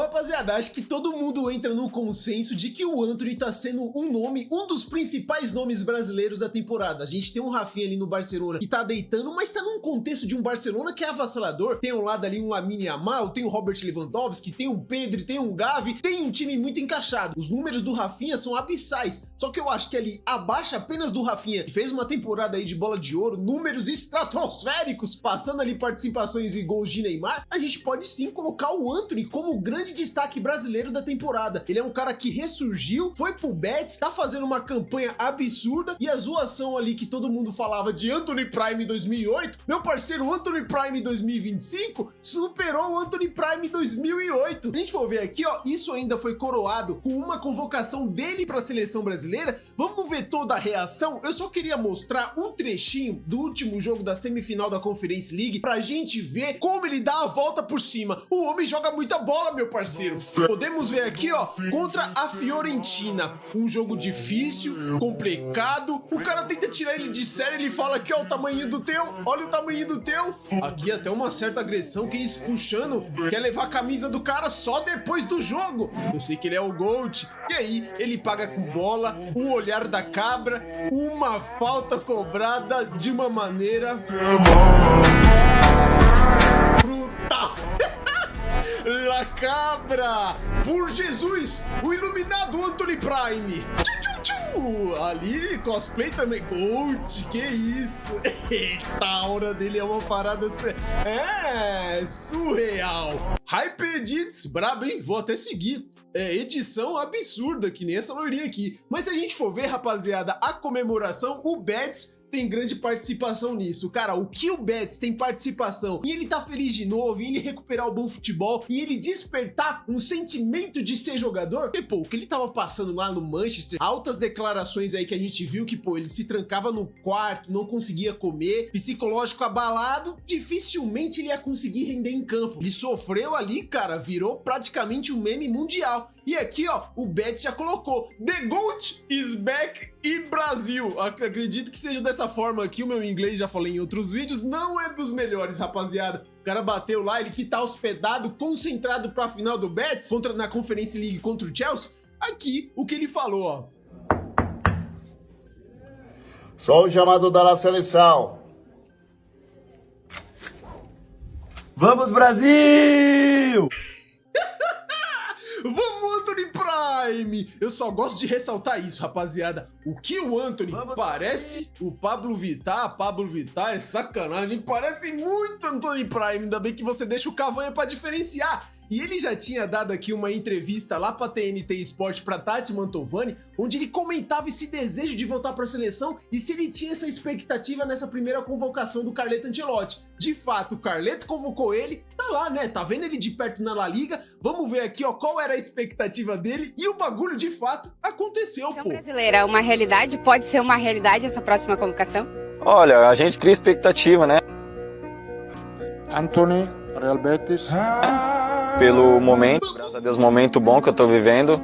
rapaziada, acho que todo mundo entra no consenso de que o Antony tá sendo um dos principais nomes brasileiros da temporada. A gente tem um Rafinha ali no Barcelona que tá deitando, mas tá num contexto de um Barcelona que é avassalador. Tem ao lado ali um Lamine Yamal, tem o Robert Lewandowski, tem o Pedri, tem o Gavi, tem um time muito encaixado. Os números do Rafinha são abissais, só que eu acho que ali abaixo apenas do Rafinha, que fez uma temporada aí de bola de ouro, números estratosféricos, passando ali participações e gols de Neymar, a gente pode sim colocar o Antony como o grande destaque brasileiro da temporada. Ele é um cara que ressurgiu, foi pro Betis, tá fazendo uma campanha absurda, e a zoação ali que todo mundo falava de Antony Prime 2008, meu parceiro, o Antony Prime 2025 superou o Antony Prime 2008. Se a gente for ver aqui, ó, isso ainda foi coroado com uma convocação dele pra seleção brasileira. Vamos ver toda a reação? Eu só queria mostrar um trechinho do último jogo da semifinal da Conference League pra gente ver como ele dá a volta por cima. O homem joga muita bola, meu parceiro. Podemos ver aqui, ó, contra a Fiorentina. Um jogo difícil, complicado. O cara tenta tirar ele de série, ele fala aqui, ó, o tamanho do teu, olha o tamanho do teu. Aqui até uma certa agressão, que é isso, puxando, quer levar a camisa do cara só depois do jogo. Eu sei que ele é o GOAT. E aí, ele paga com bola, o olhar da cabra, uma falta cobrada de uma maneira brutal. La Cabra! Por Jesus! O iluminado Antony Prime! Ali, cosplay também. Gold, que isso? Eita, a aura dele é uma parada surreal. Hype Edits, brabo, hein? Vou até seguir. Edição absurda, que nem essa loirinha aqui. Mas se a gente for ver, rapaziada, a comemoração, o Betis tem grande participação nisso. Cara, o que o Betis tem participação e ele tá feliz de novo, e ele recuperar o bom futebol, e ele despertar um sentimento de ser jogador, porque, pô, o que ele tava passando lá no Manchester, altas declarações aí que a gente viu que, pô, ele se trancava no quarto, não conseguia comer, psicológico abalado, dificilmente ele ia conseguir render em campo. Ele sofreu ali, cara, virou praticamente um meme mundial. E aqui, ó, o Betis já colocou The GOAT is back in Brasil. Acredito que seja dessa forma aqui. O meu inglês, já falei em outros vídeos, não é dos melhores, rapaziada. O cara bateu lá, ele que tá hospedado, concentrado pra final do Betis, na Conference League contra o Chelsea. Aqui, o que ele falou, ó. Só o chamado da seleção. Vamos, Brasil! Vamos, Antony Prime! Eu só gosto de ressaltar isso, rapaziada. O que o Antony parece o Pablo Vittar. Pablo Vittar é sacanagem. Parece muito Antony Prime. Ainda bem que você deixa o Cavanha pra diferenciar. E ele já tinha dado aqui uma entrevista lá pra TNT Sport, pra Tati Mantovani, onde ele comentava esse desejo de voltar pra seleção e se ele tinha essa expectativa nessa primeira convocação do Carleto Ancelotti. De fato, o Carleto convocou ele, tá lá, né? Tá vendo ele de perto na La Liga? Vamos ver aqui, ó, qual era a expectativa dele, e o bagulho de fato aconteceu, pô. Brasileira, uma realidade? Pode ser uma realidade essa próxima convocação? Olha, a gente cria expectativa, né? Antony, Real Betis. Pelo momento, graças a Deus, momento bom que eu tô vivendo.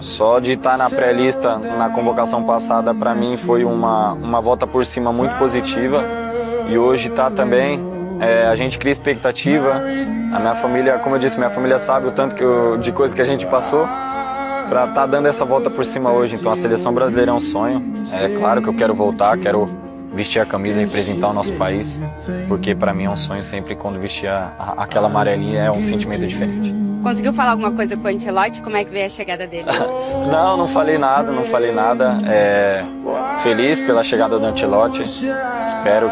Só de estar na pré-lista na convocação passada, para mim foi uma volta por cima muito positiva. E hoje tá também, a gente cria expectativa. A minha família, como eu disse, minha família sabe o tanto de coisa que a gente passou para estar dando essa volta por cima hoje. Então a seleção brasileira é um sonho. É claro que eu quero voltar, quero vestir a camisa e representar o nosso país, porque para mim é um sonho sempre quando vestir aquela amarelinha, é um sentimento diferente. Conseguiu falar alguma coisa com o Ancelotti? Como é que veio a chegada dele? Não falei nada. Feliz pela chegada do Ancelotti. Espero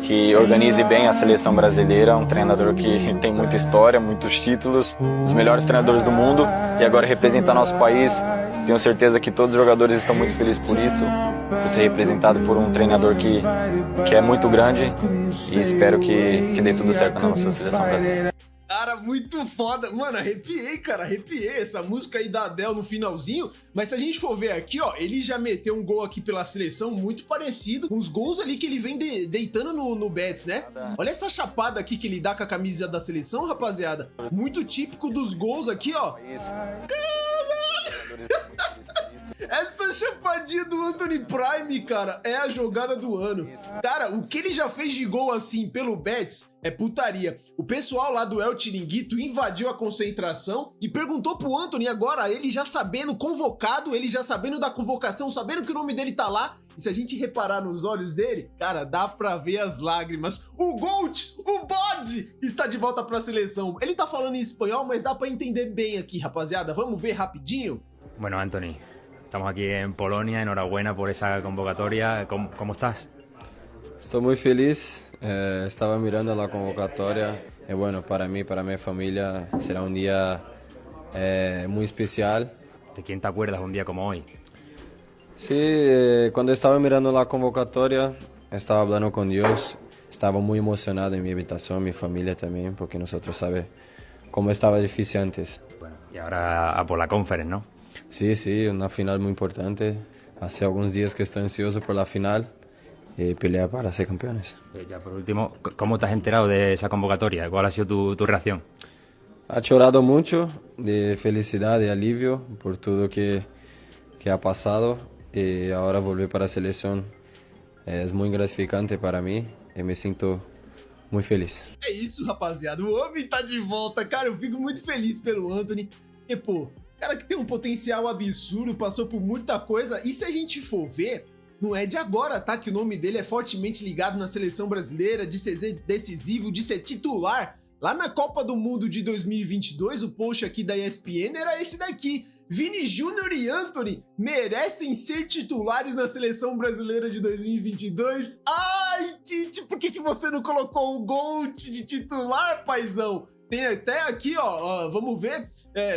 que organize bem a seleção brasileira, um treinador que tem muita história, muitos títulos, os melhores treinadores do mundo, e agora representa nosso país. Tenho certeza que todos os jogadores estão muito felizes por isso, por ser representado por um treinador que é muito grande, e espero que dê tudo certo na nossa seleção brasileira. Cara, muito foda. Mano, arrepiei, cara, arrepiei. Essa música aí da Adele no finalzinho. Mas se a gente for ver aqui, ó, ele já meteu um gol aqui pela seleção muito parecido com os gols ali que ele vem deitando no Betis, né? Olha essa chapada aqui que ele dá com a camisa da seleção, rapaziada. Muito típico dos gols aqui, ó. Caralho! Essa chapadinha do Anthony Prime, cara, é a jogada do ano. Cara, o que ele já fez de gol assim pelo Betis é putaria. O pessoal lá do El Chiringuito invadiu a concentração e perguntou pro Anthony agora, ele já sabendo convocado, ele já sabendo da convocação, sabendo que o nome dele tá lá. E se a gente reparar nos olhos dele, cara, dá pra ver as lágrimas. O Gold, o bode, está de volta pra seleção. Ele tá falando em espanhol, mas dá pra entender bem aqui, rapaziada. Vamos ver rapidinho? Bueno, Anthony, estamos aquí en Polonia, enhorabuena por esa convocatoria. ¿Cómo estás? Estoy muy feliz, estaba mirando la convocatoria y bueno, para mí, para mi familia será un día muy especial. ¿De quién te acuerdas un día como hoy? Sí, cuando estaba mirando la convocatoria, estaba hablando con Dios, estaba muy emocionado en mi habitación, mi familia también, porque nosotros sabemos cómo estaba difícil antes. Bueno, y ahora a por la Conference, ¿no? Sí, una final muy importante. Hace algunos días que estoy ansioso por la final y pelear para ser campeones. Ya por último, ¿cómo te has enterado de esa convocatoria? ¿Cuál ha sido tu reacción? Ha llorado mucho de felicidad, de alivio por todo que ha pasado. E agora volver para a seleção é muito gratificante para mim e me sinto muito feliz. É isso, rapaziada. O homem tá de volta, cara. Eu fico muito feliz pelo Anthony. E, pô, cara que tem um potencial absurdo, passou por muita coisa. E se a gente for ver, não é de agora, tá? Que o nome dele é fortemente ligado na seleção brasileira, de ser decisivo, de ser titular. Lá na Copa do Mundo de 2022, o post aqui da ESPN era esse daqui. Vini Júnior e Anthony merecem ser titulares na seleção brasileira de 2022? Ai, Tite, por que você não colocou o Gold de titular, paizão? Tem até aqui, ó, vamos ver,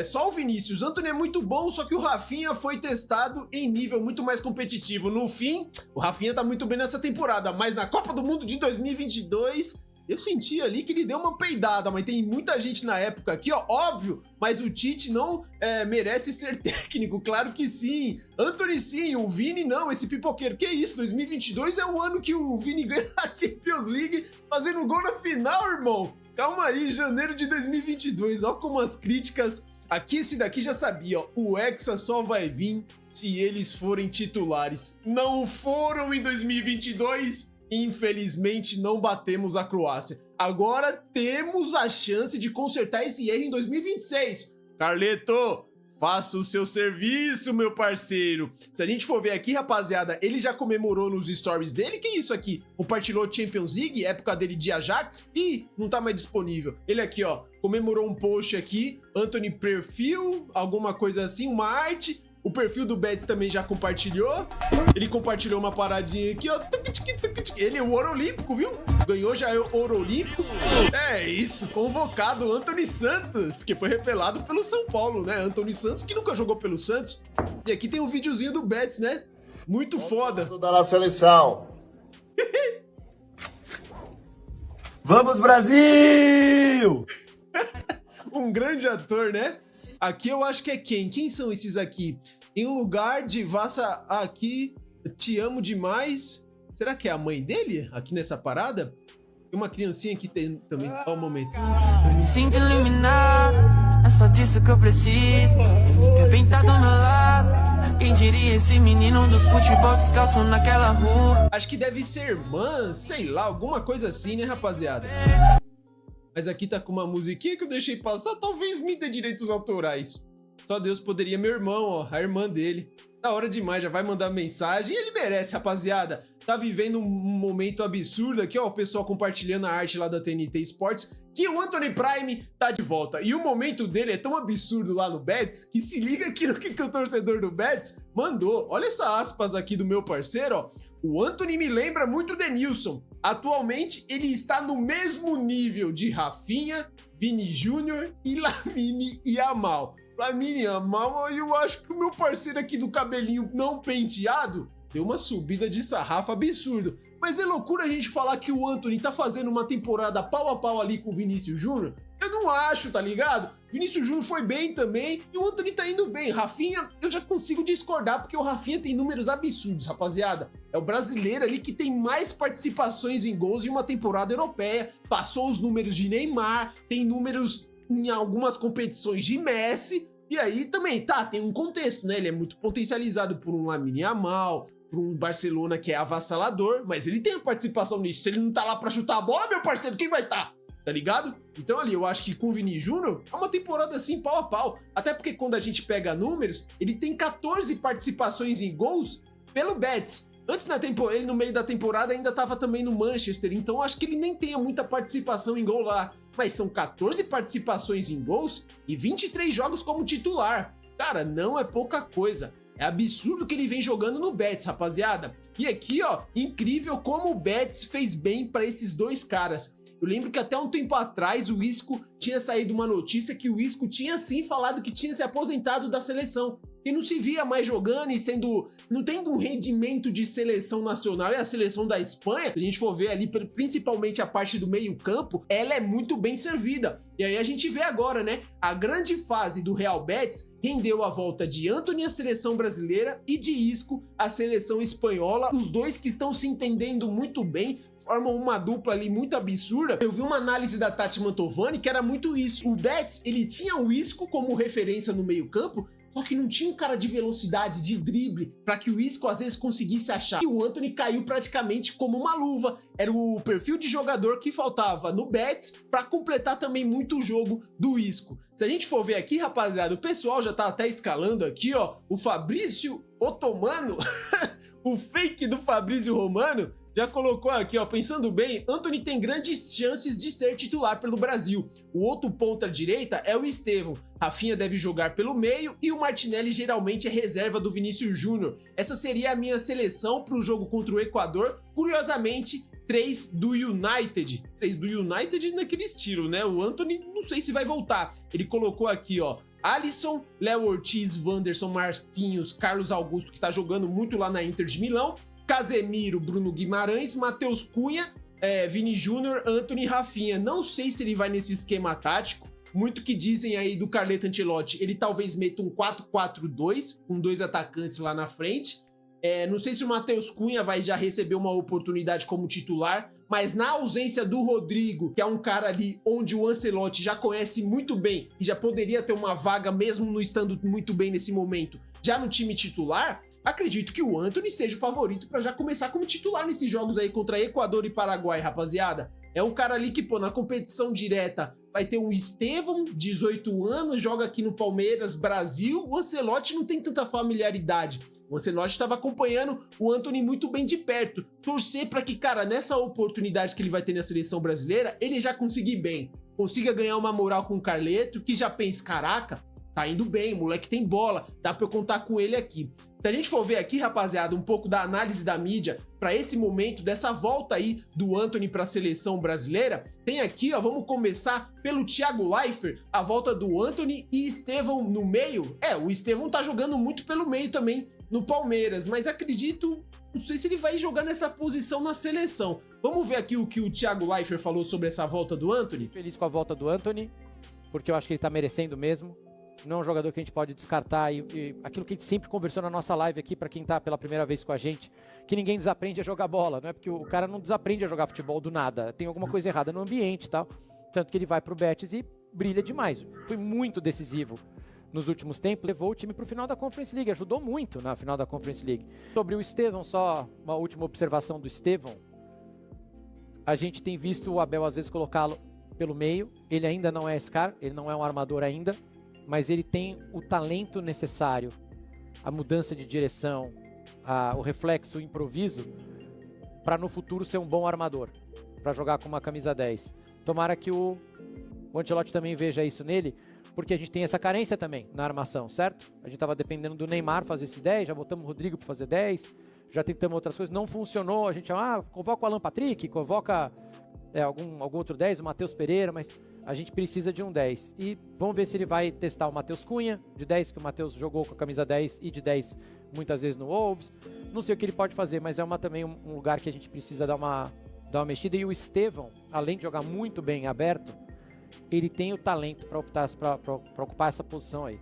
só o Vinícius. Anthony é muito bom, só que o Rafinha foi testado em nível muito mais competitivo. No fim, o Rafinha tá muito bem nessa temporada, mas na Copa do Mundo de 2022... eu senti ali que ele deu uma peidada, mas tem muita gente na época aqui, ó, óbvio, mas o Tite não merece ser técnico, claro que sim. Anthony sim, o Vini não, esse pipoqueiro. Que isso, 2022 é o ano que o Vini ganha a Champions League fazendo gol na final, irmão. Calma aí, janeiro de 2022, ó como as críticas... Aqui esse daqui já sabia, ó, o Hexa só vai vir se eles forem titulares. Não foram em 2022... Infelizmente, não batemos a Croácia. Agora temos a chance de consertar esse erro em 2026. Carleto, faça o seu serviço, meu parceiro. Se a gente for ver aqui, rapaziada, ele já comemorou nos stories dele. Que isso aqui? Compartilhou Champions League, época dele de Ajax. Ih, não tá mais disponível. Ele aqui, ó, comemorou um post aqui. Anthony perfil, alguma coisa assim, uma arte. O perfil do Betis também já compartilhou. Ele compartilhou uma paradinha aqui, ó. Ele é o ouro olímpico, viu? Ganhou já o ouro olímpico. É isso, convocado Anthony Santos, que foi revelado pelo São Paulo, né? Anthony Santos, que nunca jogou pelo Santos. E aqui tem um videozinho do Betis, né? Muito foda. Da seleção. Vamos, Brasil! Um grande ator, né? Aqui eu acho que é quem? Quem são esses aqui? Em um lugar de Vassa aqui, te amo demais. Será que é a mãe dele aqui nessa parada? Tem uma criancinha aqui tem, também. Olha o momento. Eu me sinto iluminado, é só disso que eu preciso. Ele quer bem tá do meu lado. Quem diria esse menino dos futebol descalço naquela rua? Acho que deve ser irmã, sei lá, alguma coisa assim, né, rapaziada? Mas aqui tá com uma musiquinha que eu deixei passar, talvez me dê direitos autorais. Só Deus poderia, meu irmão, ó, a irmã dele. Da hora demais, já vai mandar mensagem. E ele merece, rapaziada. Tá vivendo um momento absurdo aqui, ó. O pessoal compartilhando a arte lá da TNT Sports. Que o Anthony Prime tá de volta. E o momento dele é tão absurdo lá no Betis que se liga aqui no que o torcedor do Betis mandou. Olha essa aspas aqui do meu parceiro, ó. O Anthony me lembra muito Denilson. Atualmente, ele está no mesmo nível de Rafinha, Vini Júnior e Lamine Yamal. Lamine Yamal, eu acho que o meu parceiro aqui do cabelinho não penteado deu uma subida de sarrafo absurdo. Mas é loucura a gente falar que o Anthony tá fazendo uma temporada pau a pau ali com o Vinícius Júnior? Eu não acho, tá ligado? Vinícius Júnior foi bem também e o Anthony tá indo bem. Rafinha, eu já consigo discordar porque o Rafinha tem números absurdos, rapaziada. É o brasileiro ali que tem mais participações em gols em uma temporada europeia. Passou os números de Neymar, tem números em algumas competições de Messi. E aí também, tem um contexto, né? Ele é muito potencializado por um Lamine Yamal, por um Barcelona que é avassalador, mas ele tem a participação nisso. Se ele não tá lá pra chutar a bola, meu parceiro, quem vai tá? Tá ligado? Então ali, eu acho que com o Vini Júnior é uma temporada assim, pau a pau. Até porque quando a gente pega números, ele tem 14 participações em gols pelo Betis. Antes na temporada, ele no meio da temporada ainda tava também no Manchester, então acho que ele nem tenha muita participação em gol lá. Mas são 14 participações em gols e 23 jogos como titular. Cara, não é pouca coisa. É absurdo que ele vem jogando no Betis, rapaziada. E aqui, ó, incrível como o Betis fez bem pra esses dois caras. Eu lembro que até um tempo atrás o Isco tinha saído uma notícia que o Isco tinha sim falado que tinha se aposentado da seleção. E não se via mais jogando e não tendo um rendimento de seleção nacional. E a seleção da Espanha, se a gente for ver ali, principalmente a parte do meio campo, ela é muito bem servida. E aí a gente vê agora, né, a grande fase do Real Betis rendeu a volta de Antony à seleção brasileira e de Isco à seleção espanhola. Os dois que estão se entendendo muito bem, formam uma dupla ali muito absurda. Eu vi uma análise da Tati Mantovani que era muito isso. O Betis, ele tinha o Isco como referência no meio campo, só que não tinha um cara de velocidade, de drible, para que o Isco às vezes conseguisse achar. E o Antony caiu praticamente como uma luva. Era o perfil de jogador que faltava no Betis para completar também muito o jogo do Isco. Se a gente for ver aqui, rapaziada, o pessoal já tá até escalando aqui, ó, o Fabrício Otomano, o fake do Fabrício Romano, já colocou aqui, ó, pensando bem, Antony tem grandes chances de ser titular pelo Brasil. O outro ponta direita é o Estevão. Rafinha deve jogar pelo meio e o Martinelli geralmente é reserva do Vinícius Júnior. Essa seria a minha seleção para o jogo contra o Equador. Curiosamente, 3 do United. 3 do United naquele estilo, né? O Antony, não sei se vai voltar. Ele colocou aqui, ó, Alisson, Léo Ortiz, Wanderson, Marquinhos, Carlos Augusto, que tá jogando muito lá na Inter de Milão, Casemiro, Bruno Guimarães, Matheus Cunha, Vini Júnior, Antony e Rafinha. Não sei se ele vai nesse esquema tático. Muito que dizem aí do Carleto Ancelotti, ele talvez meta um 4-4-2, com 2 atacantes lá na frente. Não sei se o Matheus Cunha vai já receber uma oportunidade como titular, mas na ausência do Rodrigo, que é um cara ali onde o Ancelotti já conhece muito bem e já poderia ter uma vaga mesmo não estando muito bem nesse momento, já no time titular, acredito que o Antony seja o favorito para já começar como titular nesses jogos aí contra Equador e Paraguai, rapaziada. É um cara ali que, pô, na competição direta vai ter um Estevão, 18 anos, joga aqui no Palmeiras, Brasil. O Ancelotti não tem tanta familiaridade. O Ancelotti estava acompanhando o Antony muito bem de perto. Torcer para que, cara, nessa oportunidade que ele vai ter na seleção brasileira, ele já consiga ir bem. Consiga ganhar uma moral com o Carleto, que já pensa, caraca, tá indo bem, o moleque tem bola, dá pra eu contar com ele aqui. Se a gente for ver aqui, rapaziada, um pouco da análise da mídia para esse momento, dessa volta aí do Antony para a seleção brasileira, tem aqui, ó, vamos começar pelo Thiago Leifert, a volta do Antony e Estevão no meio. O Estevão tá jogando muito pelo meio também no Palmeiras, mas acredito, não sei se ele vai jogar nessa posição na seleção. Vamos ver aqui o que o Thiago Leifert falou sobre essa volta do Antony? Feliz com a volta do Antony, porque eu acho que ele tá merecendo mesmo. Não é um jogador que a gente pode descartar e aquilo que a gente sempre conversou na nossa live aqui, para quem tá pela primeira vez com a gente, que ninguém desaprende a jogar bola, não é porque o cara não desaprende a jogar futebol do nada, tem alguma coisa errada no ambiente e tal, tanto que ele vai pro Betis e brilha demais, foi muito decisivo nos últimos tempos, levou o time pro final da Conference League, ajudou muito na final da Conference League. Sobre o Estevão, só uma última observação do Estevão, a gente tem visto o Abel às vezes colocá-lo pelo meio, ele ainda não é esse cara, ele não é um armador ainda, mas ele tem o talento necessário, a mudança de direção, o reflexo, o improviso, para no futuro ser um bom armador, para jogar com uma camisa 10. Tomara que o Ancelotti também veja isso nele, porque a gente tem essa carência também na armação, certo? A gente estava dependendo do Neymar fazer esse 10, já botamos o Rodrigo para fazer 10, já tentamos outras coisas, não funcionou, a gente convoca o Alan Patrick, convoca algum outro 10, o Matheus Pereira, mas a gente precisa de um 10. E vamos ver se ele vai testar o Matheus Cunha, de 10, que o Matheus jogou com a camisa 10 e de 10 muitas vezes no Wolves. Não sei o que ele pode fazer, mas é também um lugar que a gente precisa dar uma mexida. E o Estevão, além de jogar muito bem aberto, ele tem o talento para ocupar essa posição aí.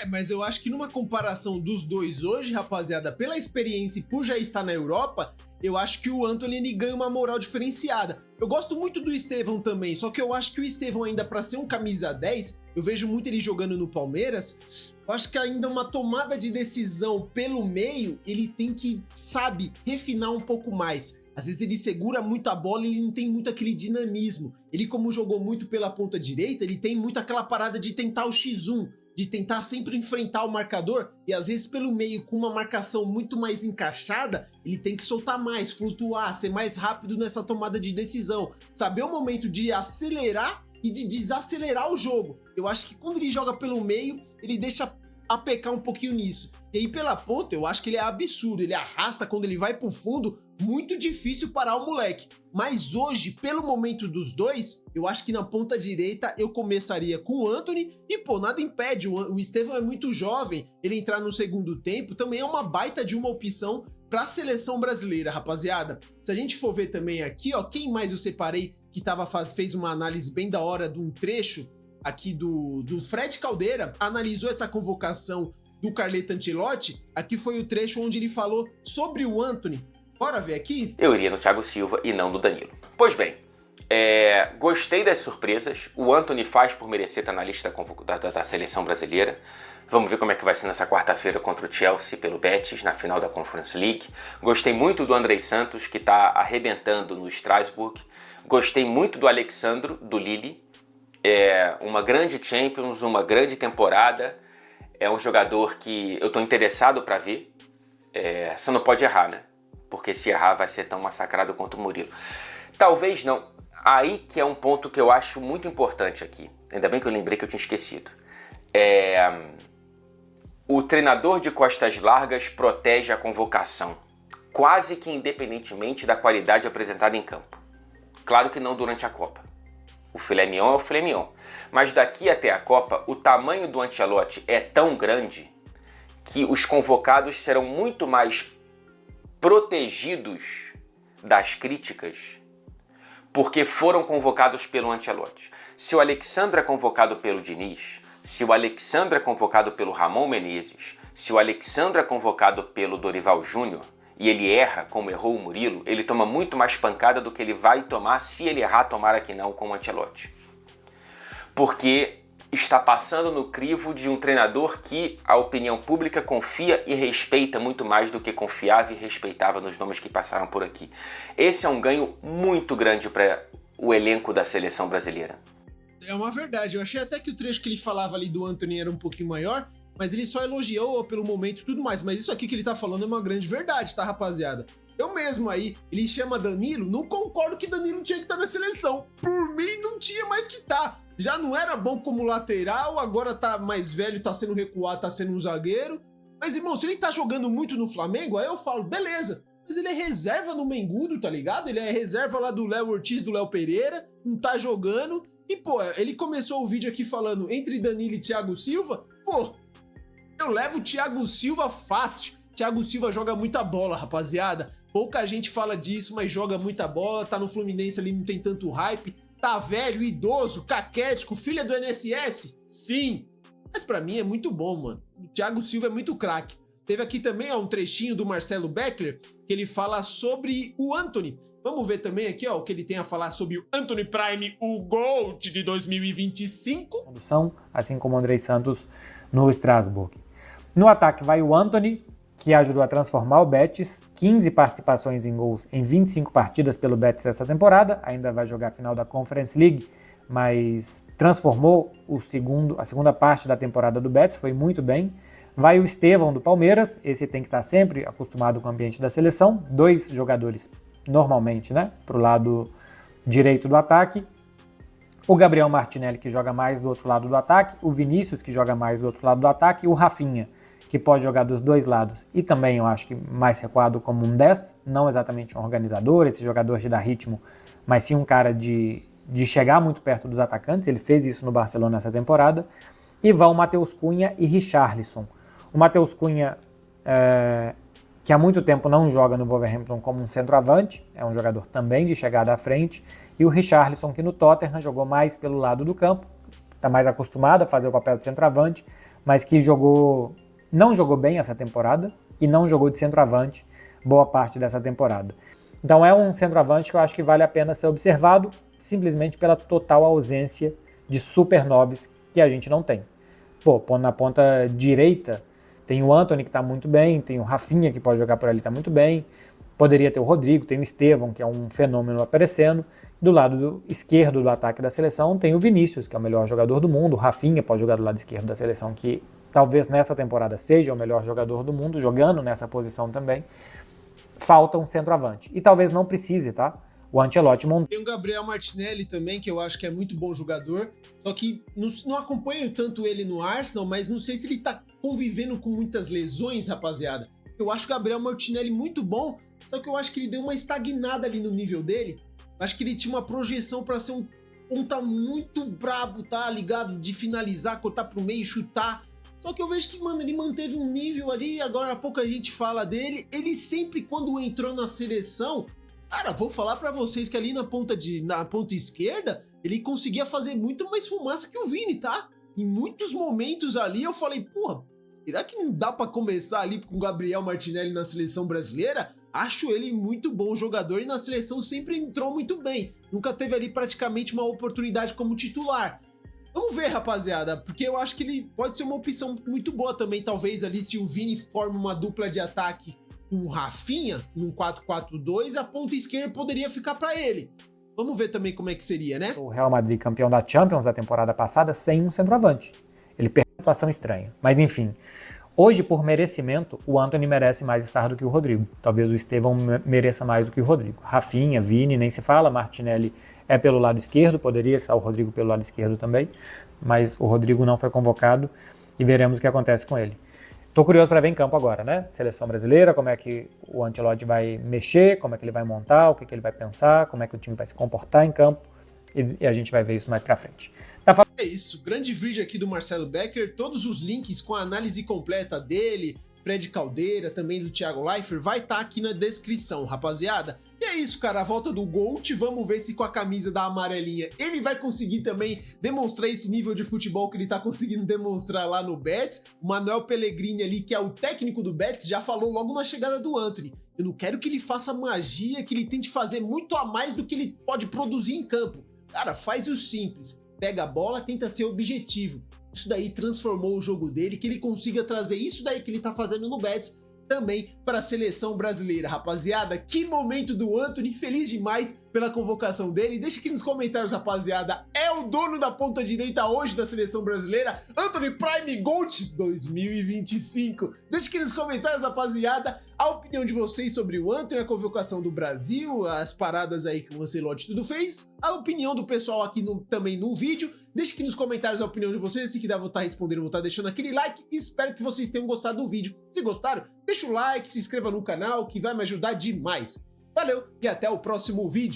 Mas eu acho que numa comparação dos dois hoje, rapaziada, pela experiência e por já estar na Europa, eu acho que o Antony ganha uma moral diferenciada. Eu gosto muito do Estevão também, só que eu acho que o Estevão ainda pra ser um camisa 10, eu vejo muito ele jogando no Palmeiras, eu acho que ainda uma tomada de decisão pelo meio, ele tem que, sabe, refinar um pouco mais. Às vezes ele segura muito a bola e ele não tem muito aquele dinamismo. Ele, como jogou muito pela ponta direita, ele tem muito aquela parada de tentar o X1, de tentar sempre enfrentar o marcador, e às vezes pelo meio, com uma marcação muito mais encaixada, ele tem que soltar mais, flutuar, ser mais rápido nessa tomada de decisão, saber o momento de acelerar e de desacelerar o jogo. Eu acho que quando ele joga pelo meio, ele deixa a pecar um pouquinho nisso. E aí pela ponta, eu acho que ele é absurdo, ele arrasta quando ele vai pro fundo, muito difícil parar o moleque. Mas hoje, pelo momento dos dois, eu acho que na ponta direita eu começaria com o Antony e, pô, nada impede, o Estevão é muito jovem, ele entrar no segundo tempo também é uma baita de uma opção para a seleção brasileira, rapaziada. Se a gente for ver também aqui, ó, quem mais eu separei que fez uma análise bem da hora de um trecho aqui do Fred Caldeira, analisou essa convocação do Carleto Ancelotti, aqui foi o trecho onde ele falou sobre o Antony. Bora ver aqui? Eu iria no Thiago Silva e não no Danilo. Pois bem, gostei das surpresas. O Antony faz por merecer estar na lista da seleção brasileira. Vamos ver como é que vai ser nessa quarta-feira contra o Chelsea pelo Betis, na final da Conference League. Gostei muito do Andrei Santos, que está arrebentando no Strasbourg. Gostei muito do Alexandro, do Lille. Uma grande Champions, uma grande temporada. É um jogador que eu estou interessado para ver. Só não pode errar, né? Porque se errar vai ser tão massacrado quanto o Murilo. Talvez não. Aí que é um ponto que eu acho muito importante aqui. Ainda bem que eu lembrei que eu tinha esquecido. O treinador de costas largas protege a convocação, quase que independentemente da qualidade apresentada em campo. Claro que não durante a Copa. O filé mignon é o filé mignon. Mas daqui até a Copa, o tamanho do Ancelotti é tão grande que os convocados serão muito mais protegidos das críticas porque foram convocados pelo Ancelotti. Se o Alexandre é convocado pelo Diniz, se o Alexandre é convocado pelo Ramon Menezes, se o Alexandre é convocado pelo Dorival Júnior e ele erra como errou o Murilo, ele toma muito mais pancada do que ele vai tomar se ele errar, tomara que não, com o Ancelotti. Porque está passando no crivo de um treinador que a opinião pública confia e respeita muito mais do que confiava e respeitava nos nomes que passaram por aqui. Esse é um ganho muito grande para o elenco da seleção brasileira. É uma verdade, eu achei até que o trecho que ele falava ali do Antony era um pouquinho maior, mas ele só elogiou pelo momento e tudo mais, mas isso aqui que ele tá falando é uma grande verdade, tá, rapaziada? Eu mesmo aí, ele chama Danilo, não concordo que Danilo tinha que estar na seleção, por mim não tinha mais que estar. Já não era bom como lateral, agora tá mais velho, tá sendo recuado, tá sendo um zagueiro. Mas, irmão, se ele tá jogando muito no Flamengo, aí eu falo, beleza. Mas ele é reserva no Mengudo, tá ligado? Ele é reserva lá do Léo Ortiz, do Léo Pereira, não tá jogando. E, pô, ele começou o vídeo aqui falando entre Danilo e Thiago Silva. Pô, eu levo o Thiago Silva fácil. Thiago Silva joga muita bola, rapaziada. Pouca gente fala disso, mas joga muita bola. Tá no Fluminense ali, não tem tanto hype. Tá velho, idoso, caquético, filha do NSS? Sim. Mas pra mim é muito bom, mano. O Thiago Silva é muito craque. Teve aqui também ó, um trechinho do Marcelo Beckler, que ele fala sobre o Antony. Vamos ver também aqui ó, o que ele tem a falar sobre o Antony Prime, o GOAT de 2025. Condução, assim como o Andrei Santos no Strasbourg. No ataque vai o Antony, que ajudou a transformar o Betis, 15 participações em gols em 25 partidas pelo Betis essa temporada, ainda vai jogar a final da Conference League, mas transformou a segunda parte da temporada do Betis, foi muito bem. Vai o Estevão do Palmeiras, esse tem que estar sempre acostumado com o ambiente da seleção, 2 jogadores normalmente, né, para o lado direito do ataque. O Gabriel Martinelli, que joga mais do outro lado do ataque, o Vinícius, que joga mais do outro lado do ataque, e o Rafinha, que pode jogar dos dois lados, e também eu acho que mais recuado como um 10, não exatamente um organizador, esse jogador de dar ritmo, mas sim um cara de chegar muito perto dos atacantes, ele fez isso no Barcelona nessa temporada, e vão o Matheus Cunha e Richarlison. O Matheus Cunha, que há muito tempo não joga no Wolverhampton como um centroavante, é um jogador também de chegada à frente, e o Richarlison, que no Tottenham jogou mais pelo lado do campo, está mais acostumado a fazer o papel de centroavante, mas que não jogou bem essa temporada e não jogou de centroavante boa parte dessa temporada. Então é um centroavante que eu acho que vale a pena ser observado, simplesmente pela total ausência de super nobres que a gente não tem. Pô, na ponta direita tem o Antony que está muito bem, tem o Rafinha que pode jogar por ali, está muito bem, poderia ter o Rodrigo, tem o Estevão, que é um fenômeno aparecendo. Do lado esquerdo do ataque da seleção tem o Vinícius, que é o melhor jogador do mundo, o Rafinha pode jogar do lado esquerdo da seleção, que talvez nessa temporada seja o melhor jogador do mundo, jogando nessa posição também. Falta um centroavante. E talvez não precise, tá? O Ancelotti montou. Tem o Gabriel Martinelli também, que eu acho que é muito bom jogador, só que não acompanho tanto ele no Arsenal, mas não sei se ele tá convivendo com muitas lesões, rapaziada. Eu acho o Gabriel Martinelli muito bom, só que eu acho que ele deu uma estagnada ali no nível dele. Acho que ele tinha uma projeção pra ser um ponta muito brabo, tá ligado? De finalizar, cortar pro meio, chutar. Só que eu vejo que, mano, ele manteve um nível ali, agora há pouco a gente fala dele. Ele sempre, quando entrou na seleção, cara, vou falar pra vocês que ali na ponta esquerda, ele conseguia fazer muito mais fumaça que o Vini, tá? Em muitos momentos ali eu falei, porra, será que não dá pra começar ali com o Gabriel Martinelli na seleção brasileira? Acho ele muito bom jogador e na seleção sempre entrou muito bem. Nunca teve ali praticamente uma oportunidade como titular. Vamos ver, rapaziada, porque eu acho que ele pode ser uma opção muito boa também. Talvez ali se o Vini forma uma dupla de ataque com o Rafinha, num 4-4-2, a ponta esquerda poderia ficar para ele. Vamos ver também como é que seria, né? O Real Madrid campeão da Champions da temporada passada sem um centroavante. Ele perdeu uma situação estranha. Mas enfim, hoje por merecimento, o Antony merece mais estar do que o Rodrigo. Talvez o Estevão mereça mais do que o Rodrigo. Rafinha, Vini, nem se fala, Martinelli é pelo lado esquerdo, poderia estar o Rodrigo pelo lado esquerdo também, mas o Rodrigo não foi convocado e veremos o que acontece com ele. Tô curioso para ver em campo agora, né? Seleção brasileira, como é que o Ancelotti vai mexer, como é que ele vai montar, o que ele vai pensar, como é que o time vai se comportar em campo, e a gente vai ver isso mais pra frente. É isso, grande vídeo aqui do Marcelo Becker, todos os links com a análise completa dele, Fred Caldeira, também do Thiago Leifert, vai estar aqui na descrição, rapaziada. E é isso, cara, a volta do Gold, vamos ver se com a camisa da amarelinha ele vai conseguir também demonstrar esse nível de futebol que ele tá conseguindo demonstrar lá no Betis. O Manuel Pellegrini ali, que é o técnico do Betis, já falou logo na chegada do Antony. Eu não quero que ele faça magia, que ele tente fazer muito a mais do que ele pode produzir em campo. Cara, faz o simples, pega a bola, tenta ser objetivo. Isso daí transformou o jogo dele, que ele consiga trazer isso daí que ele tá fazendo no Betis também para a seleção brasileira, rapaziada. Que momento do Antony, feliz demais pela convocação dele. Deixa aqui nos comentários, rapaziada, é o dono da ponta direita hoje da seleção brasileira? Antony Prime Gold 2025. Deixa aqui nos comentários, rapaziada, a opinião de vocês sobre o Antony, a convocação do Brasil, as paradas aí que o Ancelotti tudo fez, a opinião do pessoal aqui também no vídeo. Deixa aqui nos comentários a opinião de vocês, se quiser vou estar respondendo, vou estar deixando aquele like. Espero que vocês tenham gostado do vídeo. Se gostaram, deixa o like, se inscreva no canal, que vai me ajudar demais. Valeu e até o próximo vídeo.